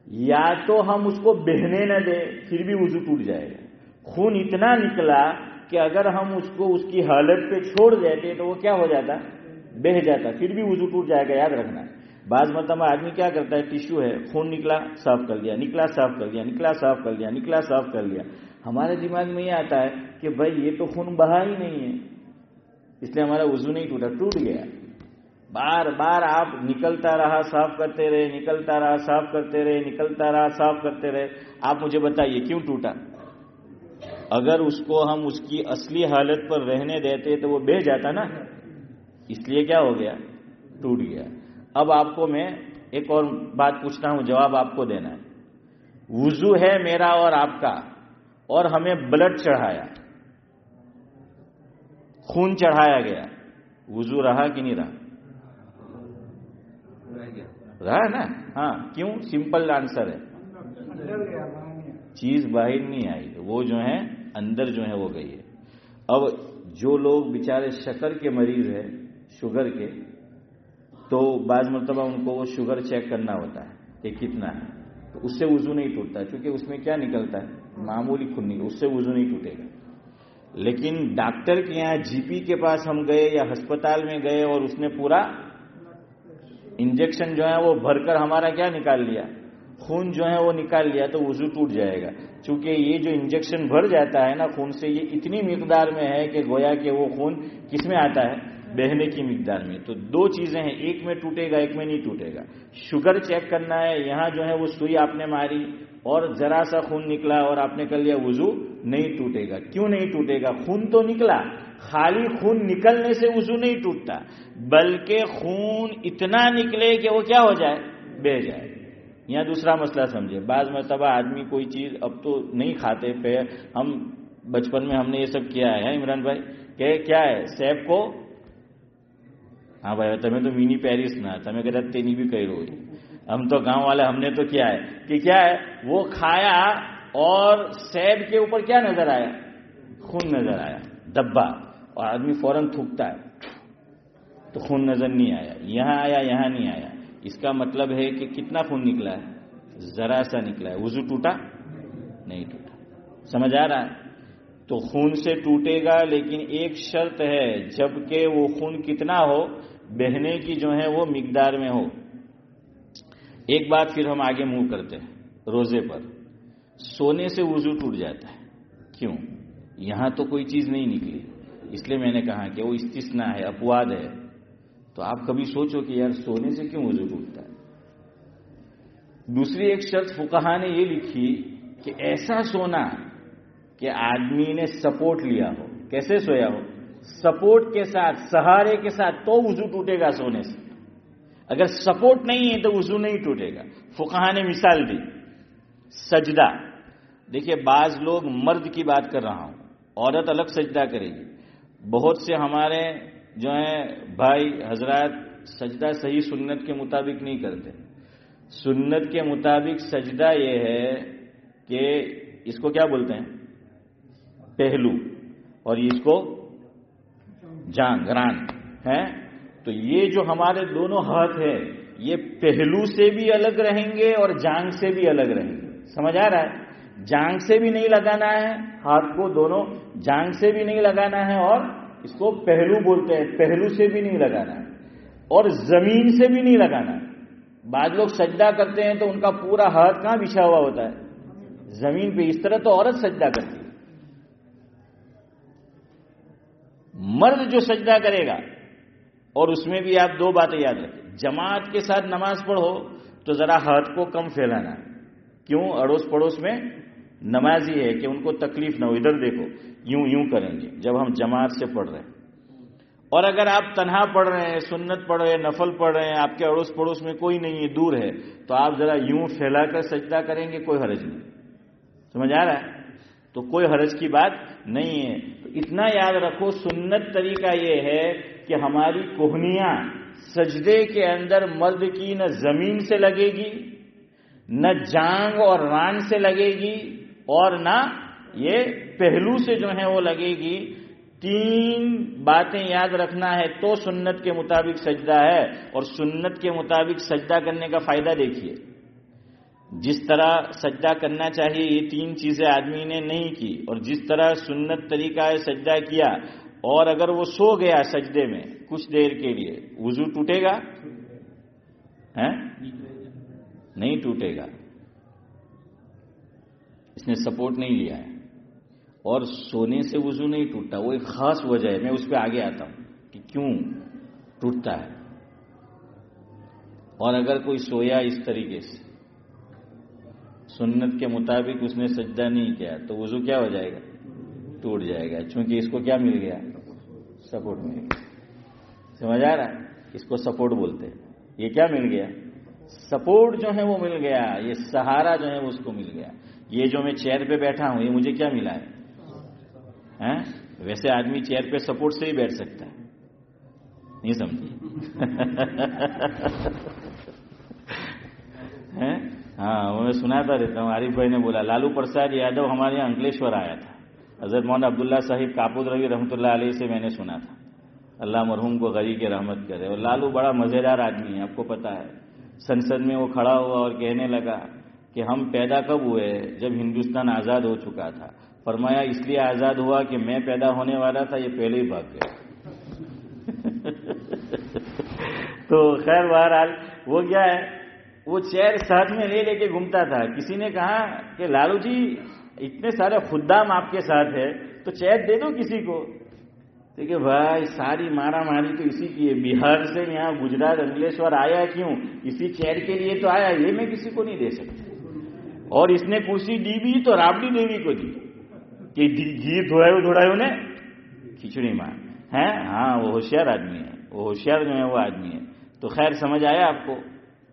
یا تو ہم اس کو بہنے نہ دیں پھر بھی وضو ٹوٹ جائے گا. خون اتنا نکلا کہ اگر ہم اس کو اس کی حالت پہ چھوڑ دیتے تو وہ کیا ہو جاتا؟ بہہ جاتا، پھر بھی وضو ٹوٹ جائے گا. یاد رکھنا. بعض مرتبہ آدمی کیا کرتا ہے، ٹیشو ہے، خون نکلا صاف کر دیا، نکلا صاف کر دیا، نکلا صاف کر دیا، نکلا صاف کر لیا. ہمارے دماغ میں یہ آتا ہے کہ بھائی یہ تو خون بہا ہی نہیں ہے اس لیے ہمارا وضو نہیں ٹوٹا. ٹوٹ گیا. بار بار آپ نکلتا رہا صاف کرتے رہے، نکلتا رہا صاف کرتے رہے، نکلتا رہا صاف کرتے رہے، آپ مجھے بتائیے کیوں ٹوٹا؟ اگر اس کو ہم اس کی اصلی حالت پر رہنے دیتے تو وہ بہہ جاتا نا، اس لیے کیا ہو گیا؟ ٹوٹ گیا۔ اب آپ کو میں ایک اور بات پوچھتا ہوں، جواب آپ کو دینا ہے۔ وضو ہے میرا اور آپ کا، اور ہمیں بلڈ چڑھایا، خون چڑھایا گیا، وضو رہا کہ نہیں رہا؟ رہا نا؟ ہاں، کیوں؟ سمپل آنسر ہے، چیز باہر نہیں آئی، وہ جو ہے اندر جو ہے وہ گئی ہے۔ اب جو لوگ بیچارے شکر کے مریض ہیں، شوگر کے، تو بعض مرتبہ ان کو وہ شوگر چیک کرنا ہوتا ہے کہ کتنا ہے، تو اس سے وضو نہیں ٹوٹتا، کیونکہ اس میں کیا نکلتا ہے؟ معمولی خون نکلتا، اس سے وضو نہیں ٹوٹے گا۔ لیکن ڈاکٹر کے یہاں جی پی کے پاس ہم گئے یا ہسپتال میں گئے اور اس نے پورا انجیکشن جو ہے وہ بھر کر ہمارا کیا نکال لیا؟ خون جو ہے وہ نکال لیا، تو وضو ٹوٹ جائے گا، چونکہ یہ جو انجیکشن بھر جاتا ہے نا خون سے، یہ اتنی مقدار میں ہے کہ گویا کہ وہ خون کس میں آتا ہے؟ بہنے کی مقدار میں۔ تو دو چیزیں ہیں، ایک میں ٹوٹے گا، ایک میں نہیں ٹوٹے گا۔ شوگر چیک کرنا ہے، یہاں جو ہے وہ سوئی آپ نے ماری اور ذرا سا خون نکلا اور آپ نے کر لیا وضو، نہیں ٹوٹے گا۔ کیوں نہیں ٹوٹے گا؟ خون تو نکلا، خالی خون نکلنے سے وضو نہیں ٹوٹتا، بلکہ خون اتنا نکلے کہ وہ کیا ہو جائے؟ بہہ جائے۔ یہاں دوسرا مسئلہ سمجھے، بعض مرتبہ آدمی کوئی چیز اب تو نہیں کھاتے، ہم بچپن میں ہم نے یہ سب کیا ہے عمران بھائی، کہ کیا ہے؟ سیب کو، ہاں بھائی تمہیں تو مینی پیرس نہ، تمہیں کہتا تینی بھی کہہ رہی، ہم تو گاؤں والے، ہم نے تو کیا ہے کہ کیا ہے وہ کھایا اور سیب کے اوپر کیا نظر آیا؟ خون نظر آیا، دبا، اور آدمی فوراً تھوکتا ہے، تو خون نظر نہیں آیا، یہاں آیا، یہاں نہیں آیا۔ اس کا مطلب ہے کہ کتنا خون نکلا ہے؟ ذرا سا نکلا ہے، وضو ٹوٹا؟ نہیں ٹوٹا۔ سمجھ آ رہا ہے؟ تو خون سے ٹوٹے گا، لیکن ایک شرط ہے، جبکہ وہ خون کتنا ہو؟ بہنے کی جو ہے وہ مقدار میں ہو۔ ایک بات پھر ہم آگے منہ کرتے ہیں، روزے پر سونے سے وضو ٹوٹ جاتا ہے، کیوں؟ یہاں تو کوئی چیز نہیں نکلی، اس لیے میں نے کہا کہ وہ استثناء ہے، اپواد ہے۔ تو آپ کبھی سوچو کہ یار سونے سے کیوں وضو ٹوٹتا ہے؟ دوسری ایک شرط فقہا نے یہ لکھی کہ ایسا سونا کہ آدمی نے سپورٹ لیا ہو، کیسے سویا ہو؟ سپورٹ کے ساتھ، سہارے کے ساتھ، تو وضو ٹوٹے گا سونے سے۔ اگر سپورٹ نہیں ہے تو وضو نہیں ٹوٹے گا۔ فقہا نے مثال دی، سجدہ۔ دیکھیے بعض لوگ، مرد کی بات کر رہا ہوں، عورت الگ سجدہ کرے گی۔ بہت سے ہمارے جو ہیں بھائی حضرات سجدہ صحیح سنت کے مطابق نہیں کرتے۔ سنت کے مطابق سجدہ یہ ہے کہ اس کو کیا بولتے ہیں؟ پہلو، اور اس کو جانگ، ران ہے۔ تو یہ جو ہمارے دونوں ہاتھ ہیں، یہ پہلو سے بھی الگ رہیں گے اور جانگ سے بھی الگ رہیں گے۔ سمجھ آ رہا ہے؟ جانگ سے بھی نہیں لگانا ہے ہاتھ کو، دونوں جانگ سے بھی نہیں لگانا ہے، اور اس کو پہلو بولتے ہیں، پہلو سے بھی نہیں لگانا ہے، اور زمین سے بھی نہیں لگانا ہے۔ بعض لوگ سجدہ کرتے ہیں تو ان کا پورا ہاتھ کہاں بچھا ہوا ہوتا ہے؟ زمین پہ۔ اس طرح تو عورت سجدہ کرتی ہے۔ مرد جو سجدہ کرے گا، اور اس میں بھی آپ دو باتیں یاد رکھیں، جماعت کے ساتھ نماز پڑھو تو ذرا ہاتھ کو کم پھیلانا، کیوں؟ اڑوس پڑوس میں نمازی ہے کہ ان کو تکلیف نہ ہو، ادھر دیکھو، یوں یوں کریں گے جب ہم جماعت سے پڑھ رہے ہیں۔ اور اگر آپ تنہا پڑھ رہے ہیں، سنت پڑھ رہے ہیں، نفل پڑھ رہے ہیں، آپ کے اڑوس پڑوس میں کوئی نہیں ہے، دور ہے، تو آپ ذرا یوں پھیلا کر سجدہ کریں گے، کوئی حرج نہیں۔ سمجھ آ رہا ہے؟ تو کوئی حرج کی بات نہیں ہے۔ تو اتنا یاد رکھو، سنت طریقہ یہ ہے کہ ہماری کوہنیاں سجدے کے اندر مرد کی نہ زمین سے لگے گی، نہ جانگ اور ران سے لگے گی، اور نہ یہ پہلو سے جو ہے وہ لگے گی۔ تین باتیں یاد رکھنا ہے تو سنت کے مطابق سجدہ ہے۔ اور سنت کے مطابق سجدہ کرنے کا فائدہ دیکھیے، جس طرح سجدہ کرنا چاہیے یہ تین چیزیں آدمی نے نہیں کی، اور جس طرح سنت طریقہ ہے سجدہ کیا، اور اگر وہ سو گیا سجدے میں کچھ دیر کے لیے، وضو ٹوٹے گا؟ نہیں ٹوٹے گا، اس نے سپورٹ نہیں لیا ہے۔ اور سونے سے وضو نہیں ٹوٹتا، وہ ایک خاص وجہ ہے، میں اس پہ آگے آتا ہوں کہ کیوں ٹوٹتا ہے۔ اور اگر کوئی سویا اس طریقے سے سنت کے مطابق اس نے سجدہ نہیں کیا تو وضو کیا ہو جائے گا؟ ٹوٹ جائے گا، چونکہ اس کو کیا مل گیا؟ سپورٹ مل گیا. سمجھ آ رہا ہے؟ اس کو سپورٹ بولتے ہیں. یہ کیا مل گیا؟ سپورٹ جو ہے وہ مل گیا، یہ سہارا جو ہے وہ اس کو مل گیا. یہ جو میں چیئر پہ بیٹھا ہوں یہ مجھے کیا ملا ہے؟ ویسے آدمی چیئر پہ سپورٹ سے ہی بیٹھ سکتا ہے، نہیں سمجھے؟ ہاں وہ میں سناتا رہتا ہوں. عارف بھائی نے بولا لالو پرساد یادو ہمارے یہاں انکلیشور آیا تھا، حضرت مولانا عبداللہ صاحب کاپود روی رحمۃ اللہ علیہ سے میں نے سنا تھا، اللہ مرحوم کو غری کی رحمت کرے. اور لالو بڑا مزیدار آدمی ہے، آپ کو پتا ہے. سنسد میں وہ کھڑا ہوا اور کہنے لگا کہ ہم پیدا کب ہوئے؟ جب ہندوستان آزاد ہو چکا تھا. فرمایا اس لیے آزاد ہوا کہ میں پیدا ہونے والا تھا، یہ پہلے ہی بھاگ گیا. تو خیر بہرحال وہ کیا ہے، وہ چیئر ساتھ میں لے لے کے گھومتا تھا. کسی نے کہا کہ لالو جی اتنے سارے خدام آپ کے ساتھ ہے تو چیئر دے دو کسی کو. دیکھیے بھائی ساری مارا ماری تو اسی کی ہے. بہار سے یہاں گجرات انکلیشور آیا کیوں؟ اسی چیئر کے لیے تو آیا. یہ میں کسی کو نہیں دے سکتا. اور اس نے کرسی دی بھی تو رابڑی دیوی کو دی کہ گھی دھوڑاؤ نے کھچڑی مار ہے. ہاں وہ ہوشیار آدمی ہے، وہ ہوشیار جو ہے وہ آدمی ہے. تو خیر سمجھ آیا آپ کو.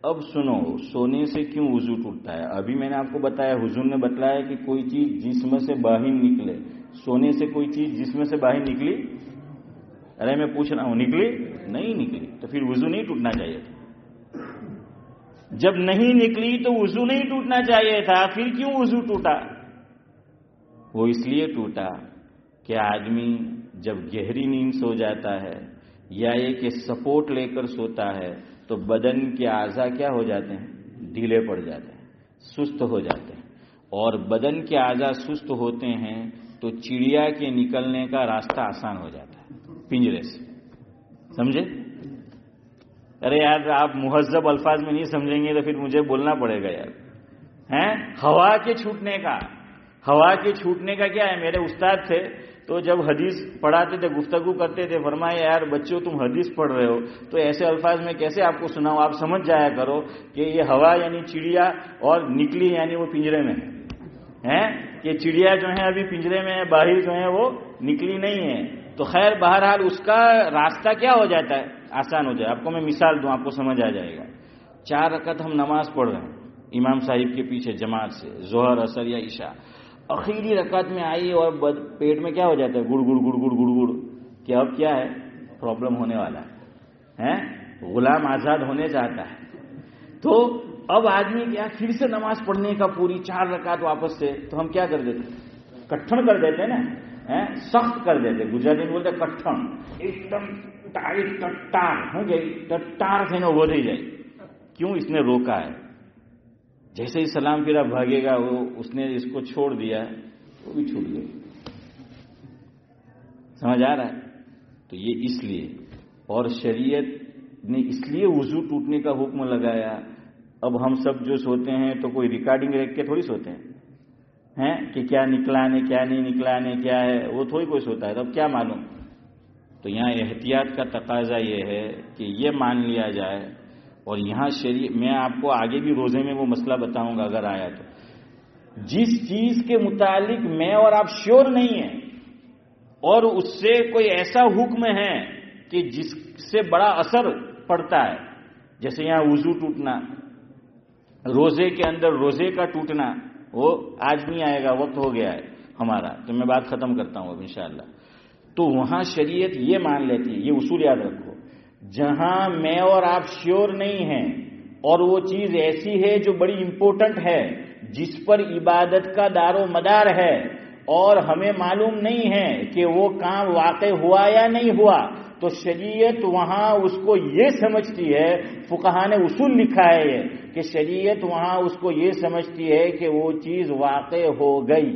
اب سنو، سونے سے کیوں وضو ٹوٹتا ہے؟ ابھی میں نے آپ کو بتایا، حضور نے بتلایا کہ کوئی چیز جسم سے باہر نکلے. سونے سے کوئی چیز جسم سے باہر نکلی؟ ارے میں پوچھ رہا ہوں، نکلی؟ نہیں نکلی تو پھر وضو نہیں ٹوٹنا چاہیے تھا. جب نہیں نکلی تو وضو نہیں ٹوٹنا چاہیے تھا. پھر کیوں وضو ٹوٹا؟ وہ اس لیے ٹوٹا کہ آدمی جب گہری نیند سو جاتا ہے یا یہ کہ سپورٹ لے کر سوتا ہے تو بدن کے اعضاء کیا ہو جاتے ہیں؟ ڈھیلے پڑ جاتے ہیں، سست ہو جاتے ہیں. اور بدن کے اعضاء سست ہوتے ہیں تو چڑیا کے نکلنے کا راستہ آسان ہو جاتا ہے پنجرے سے. سمجھے؟ ارے یار آپ مہذب الفاظ میں نہیں سمجھیں گے تو پھر مجھے بولنا پڑے گا یار. ہوا کے چھوٹنے کا. ہوا کے چھوٹنے کا کیا ہے؟ میرے استاد تھے تو جب حدیث پڑھاتے تھے، گفتگو کرتے تھے، فرمایا یار بچوں تم حدیث پڑھ رہے ہو تو ایسے الفاظ میں کیسے آپ کو سناؤں، آپ سمجھ جایا کرو کہ یہ ہوا یعنی چڑیا اور نکلی یعنی وہ پنجرے میں ہے. کہ چڑیا جو ہے ابھی پنجرے میں ہے، باہر جو ہے وہ نکلی نہیں ہے. تو خیر بہرحال اس کا راستہ کیا ہو جاتا ہے؟ آسان ہو جائے. آپ کو میں مثال دوں، آپ کو سمجھ آ جائے گا. 4 رکعت ہم نماز پڑھ رہے ہیں امام صاحب کے پیچھے جماعت سے، ظہر عصر یا عشاء. اخیری رکعت میں آئی اور پیٹ میں کیا ہو جاتا ہے؟ گڑ گڑ گڑ گڑ گڑ گڑ. کہ اب کیا ہے؟ پرابلم ہونے والا ہے. غلام آزاد ہونے چاہتا ہے. تو اب آدمی کیا پھر سے نماز پڑھنے کا پوری 4 رکعت واپس سے. تو ہم کیا کر دیتے؟ کٹھن کر دیتے نا، سخت کر دیتے. گجراتی میں بولتے کٹھن، ایک دم ٹائٹ ٹٹار ہو گئی. ٹٹار سے نا وہ نہیں جائے. کیوں؟ اس نے روکا ہے. جیسے ہی سلام پھرا بھاگے گا، وہ اس نے اس کو چھوڑ دیا، وہ بھی چھوٹ گئی. سمجھ آ رہا ہے؟ تو یہ اس لیے، اور شریعت نے اس لیے وضو ٹوٹنے کا حکم لگایا. اب ہم سب جو سوتے ہیں تو کوئی ریکارڈنگ رکھ کے تھوڑی سوتے ہیں کہ کیا نکلانے کیا نہیں نکلانے کیا ہے، وہ تھوڑی کوئی سوتا ہے. تو اب کیا معلوم. تو یہاں احتیاط کا تقاضا یہ ہے کہ یہ مان لیا جائے. اور یہاں میں آپ کو آگے بھی روزے میں وہ مسئلہ بتاؤں گا اگر آیا تو. جس چیز کے متعلق میں اور آپ شیور نہیں ہیں اور اس سے کوئی ایسا حکم ہے کہ جس سے بڑا اثر پڑتا ہے، جیسے یہاں وضو ٹوٹنا، روزے کے اندر روزے کا ٹوٹنا، وہ آج نہیں آئے گا، وقت ہو گیا ہے ہمارا. تو میں بات ختم کرتا ہوں اب انشاءاللہ. تو وہاں شریعت یہ مان لیتی ہے، یہ اصول یاد رکھو، جہاں میں اور آپ شیور نہیں ہیں اور وہ چیز ایسی ہے جو بڑی امپورٹنٹ ہے، جس پر عبادت کا دار و مدار ہے اور ہمیں معلوم نہیں ہے کہ وہ کام واقع ہوا یا نہیں ہوا، تو شریعت وہاں اس کو یہ سمجھتی ہے، فقہا نے اصول لکھا ہے یہ کہ شریعت وہاں اس کو یہ سمجھتی ہے کہ وہ چیز واقع ہو گئی.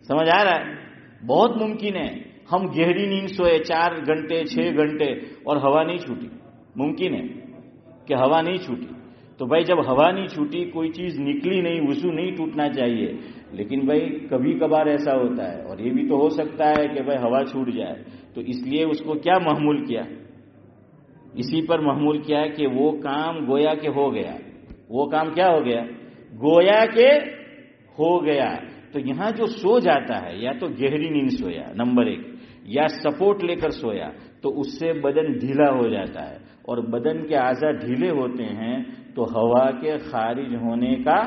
سمجھ آ رہا ہے؟ بہت ممکن ہے ہم گہری نیند سوئے 4 گھنٹے 6 گھنٹے اور ہوا نہیں چھوٹی. ممکن ہے کہ ہوا نہیں چھوٹی. تو بھائی جب ہوا نہیں چھوٹی، کوئی چیز نکلی نہیں، وضو نہیں ٹوٹنا چاہیے. لیکن بھائی کبھی کبھار ایسا ہوتا ہے، اور یہ بھی تو ہو سکتا ہے کہ بھائی ہوا چھوٹ جائے. تو اس لیے اس کو کیا محمول کیا؟ اسی پر محمول کیا ہے کہ وہ کام گویا کہ ہو گیا. وہ کام کیا ہو گیا؟ گویا کہ ہو گیا. تو یہاں جو سو جاتا ہے یا تو گہری نیند سویا نمبر 1، یا سپورٹ لے کر سویا، تو اس سے بدن ڈھیلا ہو جاتا ہے، اور بدن کے اعضاء ڈھیلے ہوتے ہیں تو ہوا کے خارج ہونے کا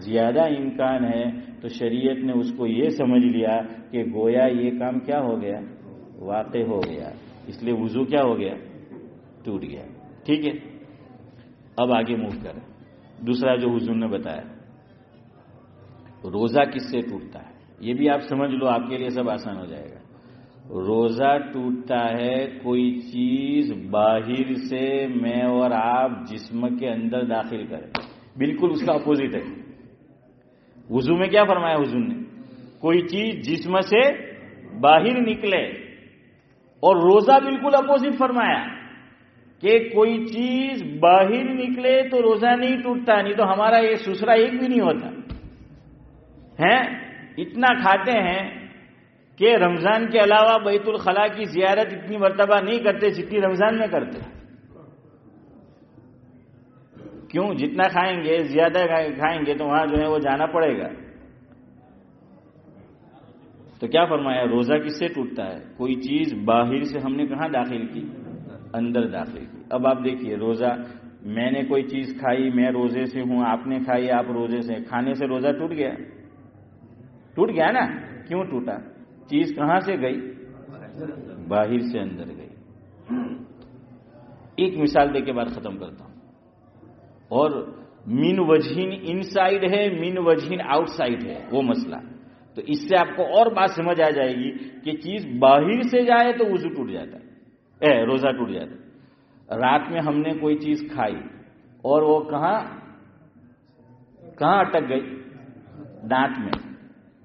زیادہ امکان ہے. تو شریعت نے اس کو یہ سمجھ لیا کہ گویا یہ کام کیا ہو گیا؟ واقع ہو گیا. اس لیے وضو کیا ہو گیا؟ ٹوٹ گیا. ٹھیک ہے، اب آگے موو کریں. دوسرا جو حضور نے بتایا، روزہ کس سے ٹوٹتا ہے؟ یہ بھی آپ سمجھ لو، آپ کے لیے سب آسان ہو جائے گا. روزہ ٹوٹتا ہے کوئی چیز باہر سے میں اور آپ جسم کے اندر داخل کریں. بالکل اس کا اپوزٹ ہے. وضو میں کیا فرمایا حضور نے؟ کوئی چیز جسم سے باہر نکلے. اور روزہ بالکل اپوزٹ فرمایا کہ کوئی چیز باہر نکلے تو روزہ نہیں ٹوٹتا. نہیں تو ہمارا یہ سسرا ایک بھی نہیں ہوتا ہے. اتنا کھاتے ہیں کہ رمضان کے علاوہ بیت الخلاء کی زیارت اتنی مرتبہ نہیں کرتے جتنی رمضان میں کرتے. کیوں؟ جتنا کھائیں گے، زیادہ کھائیں گے تو وہاں جو ہے وہ جانا پڑے گا. تو کیا فرمایا؟ روزہ کس سے ٹوٹتا ہے؟ کوئی چیز باہر سے ہم نے کہاں داخل کی؟ اندر داخل کی. اب آپ دیکھیے، روزہ میں نے کوئی چیز کھائی، میں روزے سے ہوں، آپ نے کھائی، آپ روزے سے. کھانے سے روزہ ٹوٹ گیا؟ ٹوٹ گیا نا. کیوں ٹوٹا؟ چیز کہاں سے گئی؟ باہر سے اندر گئی. ایک مثال دے کے بعد ختم کرتا ہوں. اور من وجہین ان سائڈ ہے، من وجہین آؤٹ سائڈ ہے وہ مسئلہ. تو اس سے آپ کو اور بات سمجھ آ جائے گی کہ چیز باہر سے جائے تو وضو ٹوٹ جاتا ہے، روزہ ٹوٹ جاتا ہے. رات میں ہم نے کوئی چیز کھائی اور وہ کہاں اٹک گئی؟ دانت میں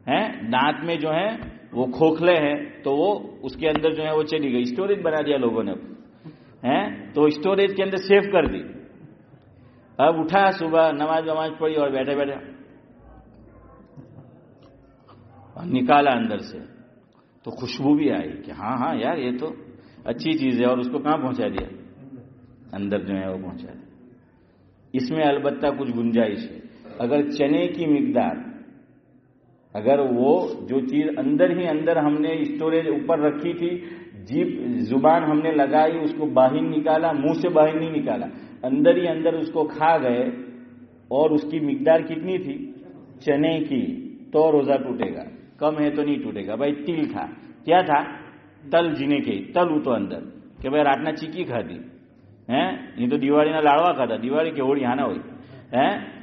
ہے. دانت میں جو ہے وہ کھوکھلے ہیں تو وہ اس کے اندر جو ہے وہ چلی گئی. اسٹوریج بنا دیا لوگوں نے تو اسٹوریج کے اندر سیو کر دی. اب اٹھا صبح، نماز پڑھی اور بیٹھے بیٹھے نکالا اندر سے تو خوشبو بھی آئی کہ ہاں یار یہ تو اچھی چیز ہے. اور اس کو کہاں پہنچا دیا؟ اندر جو ہے وہ پہنچا دیا. اس میں البتہ کچھ گنجائش ہے. اگر چنے کی مقدار، اگر وہ جو چیز اندر ہی اندر ہم نے اسٹوریج اوپر رکھی تھی، جیب زبان ہم نے لگائی، اس کو باہر نکالا، منہ سے باہر نہیں نکالا، اندر ہی اندر اس کو کھا گئے، اور اس کی مقدار کتنی تھی؟ چنے کی، تو روزہ ٹوٹے گا. کم ہے تو نہیں ٹوٹے گا. بھائی تل تھا، کیا تھا؟ تل جینے کے تل تو اندر کہ بھائی راتنا چیکی کھا دی یہ تو دیوالی نہ لاڑوا کھاتا، دیوالی کے ہوڑی یہاں نہ ہوئی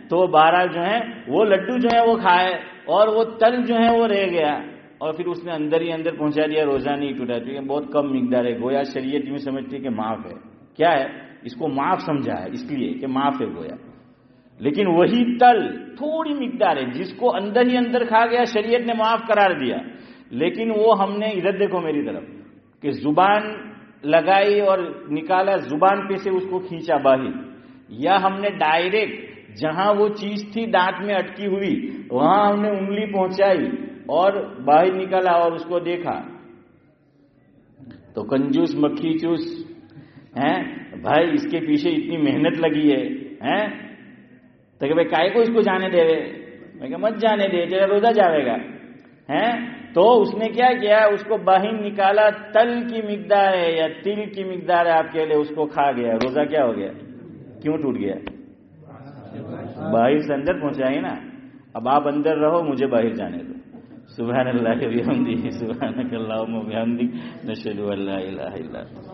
تو بہرحال جو ہے وہ لڈو جو ہے وہ کھائے اور وہ تل جو ہے وہ رہ گیا اور پھر اس نے اندر ہی اندر پہنچا دیا. روزہ نہیں ٹوٹا کیونکہ بہت کم مقدار ہے. گویا شریعت میں سمجھتی ہے کہ معاف ہے. کیا ہے؟ اس کو معاف سمجھا ہے اس لیے کہ معاف ہے گویا. لیکن وہی تل تھوڑی مقدار ہے جس کو اندر ہی اندر کھا گیا، شریعت نے معاف قرار دیا. لیکن وہ ہم نے ادھر دیکھو میری طرف کہ زبان لگائی اور نکالا، زبان پہ سے اس کو کھینچا باہر، یا ہم نے ڈائریکٹ جہاں وہ چیز تھی دانت میں اٹکی ہوئی وہاں ہم نے انگلی پہنچائی اور باہر نکالا اور اس کو دیکھا. تو کنجوس مکھی چوس بھائی اس کے پیچھے اتنی محنت لگی ہے تو کہ بھائی کائے کو اس کو جانے دے رہے؟ میں کہ مت جانے دے، تیرا روزہ جاوے گا. تو اس نے کیا کیا؟ اس کو باہر نکالا، تل کی مقدار ہے یا تل کی مقدار ہے آپ کے لیے، اس کو کھا گیا. روزہ کیا ہو گیا؟ کیوں ٹوٹ گیا؟ باہر سے اندر پہنچائے نا. اب آپ اندر رہو، مجھے باہر جانے دو. سبحان اللہ و بحمدہ، سبحانک اللہم و بحمدک، نشہد ان لا الہ الا انت.